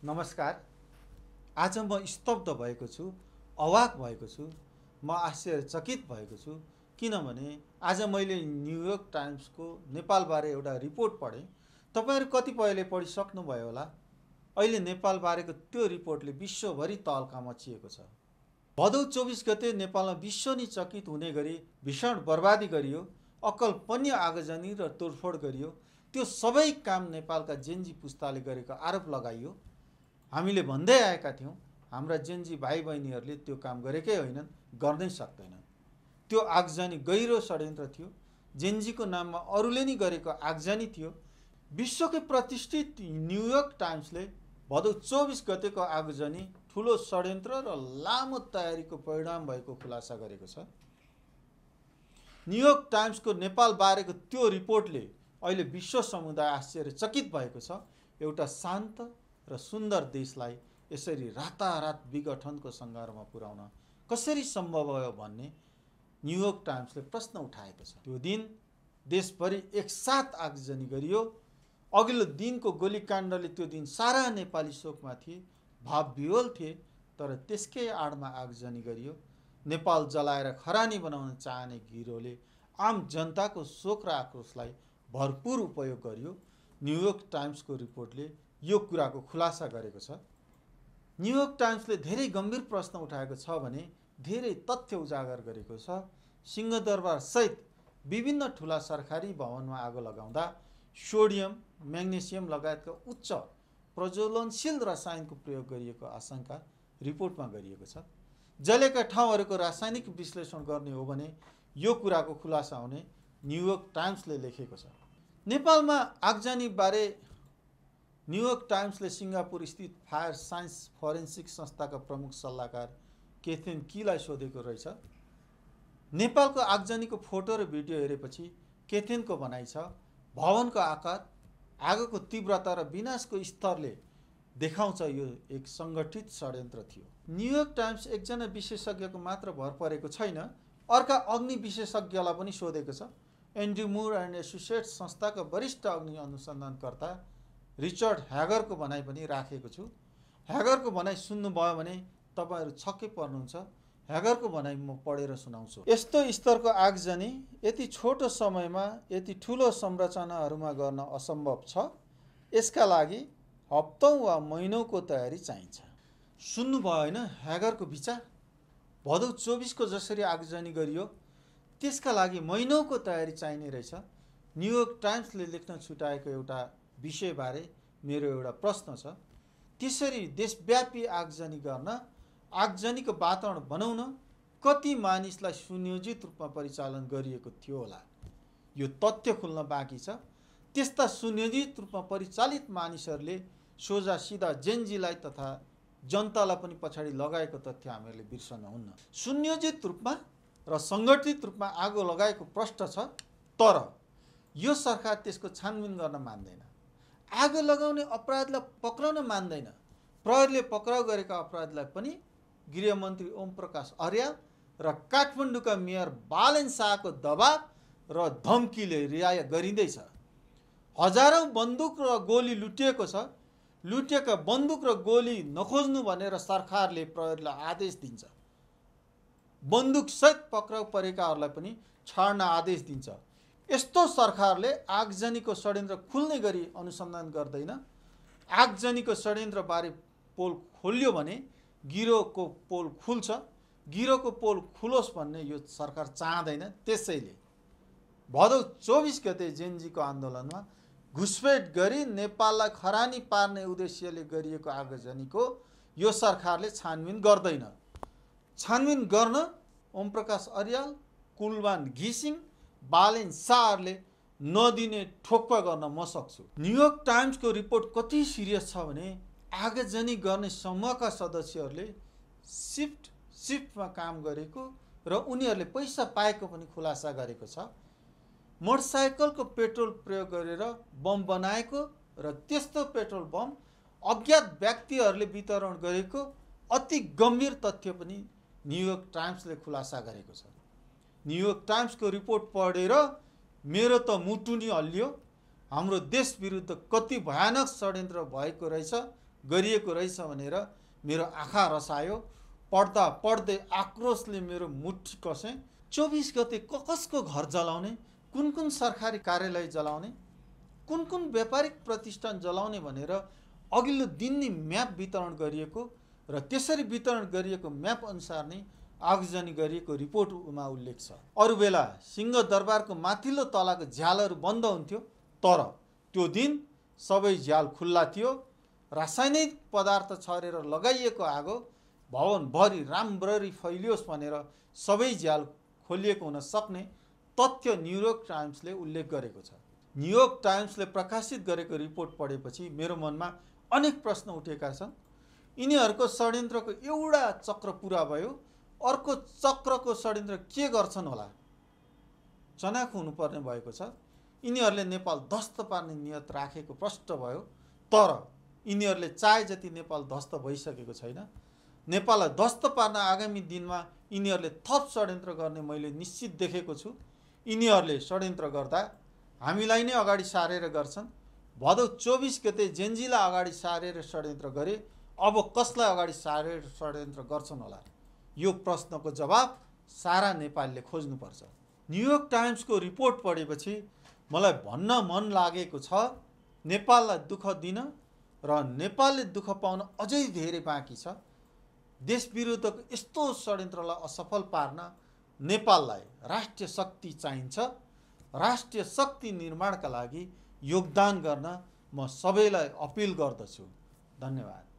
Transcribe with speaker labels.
Speaker 1: नमस्कार। आज म स्तब्ध भएको छु, अवाक भएको छु, म आश्चर्यचकित भएको छु। किनभने आज मैले न्युयोर्क टाइम्सको नेपालबारे एउटा रिपोर्ट पढेँ। तपाईहरु कतिपयले पढिसक्नुभयो होला। अहिले नेपालबारेको त्यो रिपोर्टले विश्वभरि तहल्का मचिएको छ। भदौ 24 गते नेपालमा विश्व नै चकित हुने गरी भीषण बर्बादी गरियो, अकल्पनीय आगजनी र तोडफोड गरियो। त्यो सबै काम नेपालका जेन्जी पुस्ताले गरेको आरोप लगाइयो। हामीले भन्दै आएका थियौँ, हाम्रा जेन्जी भाइ बहिनीहरूले त्यो काम गरेकै होइनन्, गर्नै सक्दैनन्। त्यो आगजनी गहिरो षड्यन्त्र थियो। जेन्जीको नाममा अरूले नै गरेको आगजनी थियो। विश्वकै प्रतिष्ठित न्युयोर्क टाइम्सले भदौ 24 गतेको आगजनी ठुलो षड्यन्त्र र लामो तयारीको परिणाम भएको खुलासा गरेको छ। न्युयोर्क टाइम्सको नेपाल बारेको त्यो रिपोर्टले अहिले विश्व समुदाय आश्चर्यचकित भएको छ। एउटा शान्त र सुन्दर देशलाई यसरी रातारात विघटनको सङ्घारमा पुर्याउन कसरी सम्भव भयो भन्ने न्युयोर्क टाइम्सले प्रश्न उठाएको छ। त्यो दिन देशभरि एकसाथ आगजनी गरियो। अघिल्लो दिनको गोलीकाण्डले त्यो दिन सारा नेपाली शोकमा थिए, भावविह्वल थिए। तर त्यसकै आडमा आगजनी गरियो। नेपाल जलाएर खरानी बनाउन चाहने गिरोहले आम जनताको शोक र आक्रोशलाई भरपूर उपयोग गर्यो। न्युयोर्क टाइम्सको रिपोर्टले यो कुराको खुलासा गरेको छ। न्युयोर्क टाइम्सले धेरै गम्भीर प्रश्न उठाएको छ भने धेरै तथ्य उजागर गरेको छ। सिंहदरबार सहित विभिन्न ठुला सरकारी भवनमा आगो लगाउँदा सोडियम, म्याग्नेसियम लगायतका उच्च प्रज्वलनशील रसायनको प्रयोग गरिएको आशंका रिपोर्टमा गरिएको छ। जलेका ठाउँहरूको रासायनिक विश्लेषण गर्ने हो भने यो कुराको खुलासा हुने न्युयोर्क टाइम्सले लेखेको छ। नेपालमा आगजनी बारे न्युयोर्क टाइम्सले सिङ्गापुर स्थित फायर साइन्स फोरेन्सिक संस्थाका प्रमुख सल्लाहकार केथरिन कीलाई सोधेको रहेछ। नेपालको आगजनीको फोटो र भिडियो हेरेपछि केथरिनको भनाइ छ, भवनको आकार, आगोको तीव्रता र विनाशको स्तरले देखाउँछ यो एक सङ्गठित षड्यन्त्र थियो। न्युयोर्क टाइम्स एकजना विशेषज्ञको मात्र भर परेको छैन, अर्का अग्नि विशेषज्ञलाई पनि सोधेको छ। एन्ड्रु मुर एन्ड एसोसिएट्स संस्थाका वरिष्ठ अग्नि अनुसन्धानकर्ता रिचर्ड ह्यागरको भनाइ पनि राखेको छु। ह्यागरको भनाइ सुन्नुभयो भने तपाईहरु छक्कै पर्नुहुन्छ। ह्यागरको भनाइ म पढेर सुनाउँछु। यस्तो स्तरको आगजनी यति छोटो समयमा यति ठुलो संरचनाहरूमा गर्न असम्भव छ। यसका लागि हप्तौं वा महिनौको तयारी चाहिन्छ। सुन्नुभयो होइन ह्यागरको विचार? भदौ 24 को जसरी आगजनी गरियो त्यसका लागि महिनौको तयारी चाहिने रहेछ। न्युयोर्क टाइम्सले लेख्न छुटाएको एउटा विषयबारे मेरो एउटा प्रश्न छ। त्यसरी देशव्यापी आगजनी गर्न, आगजनीको वातावरण बनाउन कति मानिसलाई सुनियोजित रूपमा परिचालन गरिएको थियो होला? यो तथ्य खुल्न बाँकी छ। त्यस्ता सुनियोजित रूपमा परिचालित मानिसहरूले सोझा सिधा जेन्जीलाई तथा जनतालाई पनि पछाडि लगाएको तथ्य हामीहरूले बिर्सन हुन्न। सुनियोजित रूपमा र सङ्गठित रूपमा आगो लगाएको प्रश्न छ, तर यो सरकार त्यसको छानबिन गर्न मान्दैन। आगो लगाउने अपराधलाई पक्रन मान्दैन। प्रहरीले पक्राउ गरेका अपराधीलाई पनि गृहमन्त्री ओम प्रकाश अर्याल र काठमाडौँका मेयर बालेन शाहको दबाव र धम्कीले रिहाई गरिँदैछ। हजारौं बन्दुक र गोली लुटिएको छ। लुटिएका बन्दुक र गोली नखोज्नु भनेर सरकारले प्रहरीलाई आदेश दिन्छ। बन्दुक सहित पक्राउ परेकाहरूलाई पनि छाड्न आदेश दिन्छ। यस्तो सरकारले आगजनीको षड्यन्त्र खुल्ने गरी अनुसन्धान गर्दैन। आगजनीको षड्यन्त्रबारे पोल खोल्यो भने गिरोहको पोल खुल्छ। गिरोहको पोल खुलोस् भन्ने यो सरकार चाहँदैन। त्यसैले भदौ 24 गते जेन्जीको आन्दोलनमा घुसपेट गरी नेपाललाई खरानी पार्ने उद्देश्यले गरिएको आगजनीको यो सरकारले छानबिन गर्दैन। छानबिन गर्न ओम प्रकाश अर्याल, कुलमान घिसिङ, बालेन शाहले नदिने ठोक्पा गर्न म सक्छु। न्युयोर्क टाइम्सको रिपोर्ट कति सिरियस छ भने आगजनी गर्ने समूहका सदस्यहरूले शिफ्टमा काम गरेको र उनीहरूले पैसा पाएको पनि खुलासा गरेको छ। मोटरसाइकलको पेट्रोल प्रयोग गरेर बम बनाएको र त्यस्तो पेट्रोल बम अज्ञात व्यक्तिहरूले वितरण गरेको अति गम्भीर तथ्य पनि न्युयोर्क टाइम्सले खुलासा गरेको छ। न्युयोर्क टाइम्सको रिपोर्ट पढेर मेरो त मुटु नि हल्लियो। हाम्रो देश विरुद्ध कति भयानक षड्यन्त्र भएको रहेछ गरिएको रहेछ भनेर मेरो आँखा रसायो। पढ्दा पढ्दै आक्रोशले मेरो मुठी कसेँ। 24 गते कसको घर जलाउने, कुन कुन सरकारी कार्यालय जलाउने, कुन कुन व्यापारिक प्रतिष्ठान जलाउने भनेर अघिल्लो दिन नै म्याप वितरण गरिएको र त्यसरी वितरण गरिएको म्याप अनुसार नै आगजनी गरिएको रिपोर्टमा उल्लेख छ। अरू बेला सिंहदरबारको माथिल्लो तलाको झ्यालहरू बन्द हुन्थ्यो, तर त्यो दिन सबै झ्याल खुल्ला थियो। रासायनिक पदार्थ छरेर लगाइएको आगो भवनभरि राम्ररी फैलियोस् भनेर सबै झ्याल खोलिएको हुन सक्ने तथ्य न्युयोर्क टाइम्सले उल्लेख गरेको छ। न्युयोर्क टाइम्सले प्रकाशित गरेको रिपोर्ट पढेपछि मेरो मनमा अनेक प्रश्न उठेका छन्। यिनीहरूको षड्यन्त्रको एउटा चक्र पुरा भयो, अर्को चक्रको षड्यन्त्र के गर्छन् होला? चनाखो हुनुपर्ने भएको छ। यिनीहरूले नेपाल ध्वस्त पार्ने नियत राखेको प्रष्ट भयो, तर यिनीहरूले चाहे जति नेपाल ध्वस्त भइसकेको छैन। नेपाललाई ध्वस्त पार्न आगामी दिनमा यिनीहरूले थप षड्यन्त्र गर्ने मैले निश्चित देखेको छु। यिनीहरूले षड्यन्त्र गर्दा हामीलाई नै अगाडि सारेर गर्छन्। भदौ 24 गते जेन्जीलाई अगाडि सारेर षड्यन्त्र गरे, अब कसलाई अगाडि सारेर षड्यन्त्र गर्छन् होला? यो प्रश्नको जवाब सारा नेपालले खोज्नुपर्छ। न्युयोर्क टाइम्सको रिपोर्ट पढेपछि मलाई भन्न मन लागेको छ, नेपाललाई दुःख दिन र नेपालले दुःख पाउन अझै धेरै बाँकी छ। देश विरुद्धको यस्तो षड्यन्त्रलाई असफल पार्न नेपाललाई राष्ट्रिय शक्ति चाहिन्छ। राष्ट्रिय शक्ति निर्माणका लागि योगदान गर्न म सबैलाई अपिल गर्दछु। धन्यवाद।